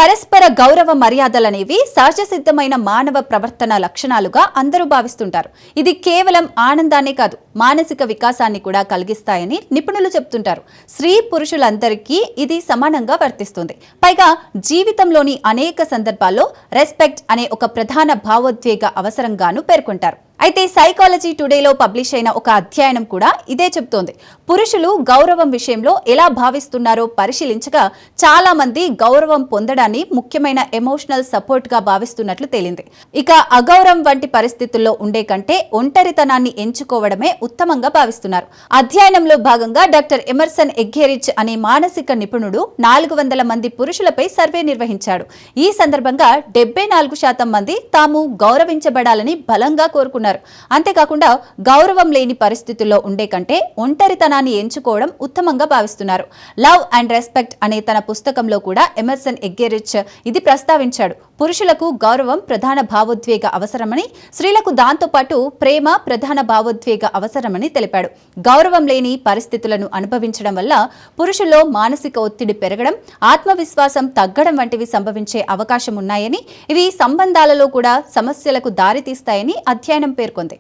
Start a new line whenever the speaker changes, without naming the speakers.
పరస్పర గౌరవ మర్యాదలనేవి సహజసిద్ధమైన మానవ ప్రవర్తన లక్షణాలుగా అందరూ భావిస్తుంటారు. ఇది కేవలం ఆనందాన్నే కాదు, మానసిక వికాసాన్ని కూడా కలిగిస్తాయని నిపుణులు చెప్తుంటారు. స్త్రీ పురుషులందరికీ ఇది సమానంగా వర్తిస్తుంది. పైగా జీవితంలోని అనేక సందర్భాల్లో రెస్పెక్ట్ అనే ఒక ప్రధాన భావోద్వేగ అవసరంగాను పేర్కొంటారు. అయితే సైకాలజీ టుడేలో పబ్లిష్ అయిన ఒక అధ్యయనం కూడా ఇదే చెబుతోంది. పురుషులు గౌరవం విషయంలో ఎలా భావిస్తున్నారో పరిశీలించగా చాలా మంది గౌరవం పొందడాన్ని ముఖ్యమైన ఎమోషనల్ సపోర్ట్ గా భావిస్తున్నట్లు తేలింది. ఇక అగౌరవం వంటి పరిస్థితుల్లో ఉండే కంటే ఒంటరితనాన్ని ఎంచుకోవడమే ఉత్తమంగా భావిస్తున్నారు. అధ్యయనంలో భాగంగా డాక్టర్ ఎమర్సన్ ఎగ్గెరిచ్ అనే మానసిక నిపుణుడు 400 మంది పురుషులపై సర్వే నిర్వహించాడు. ఈ సందర్భంగా 74% మంది తాము గౌరవించబడాలని బలంగా కోరుకున్నారు. అంతేకాకుండా గౌరవం లేని పరిస్థితుల్లో ఉండే కంటే ఒంటరితనాన్ని ఎంచుకోవడం ఉత్తమంగా భావిస్తున్నారు. లవ్ అండ్ రెస్పెక్ట్ అనే తన పుస్తకంలో కూడా ఎమర్సన్ ఎగ్గెరిచ్ ఇది ప్రస్తావించాడు. పురుషులకు గౌరవం ప్రధాన భావోద్వేగ అవసరమని, స్త్రీలకు దాంతో పాటు ప్రేమ ప్రధాన భావోద్వేగ అవసరమని తెలిపాడు. గౌరవం లేని పరిస్థితులను అనుభవించడం వల్ల పురుషుల్లో మానసిక ఒత్తిడి పెరగడం, ఆత్మవిశ్వాసం తగ్గడం వంటివి సంభవించే అవకాశం ఉన్నాయని, ఇవి సంబంధాలలో కూడా సమస్యలకు దారితీస్తాయని అధ్యయనం పేర్కొంది.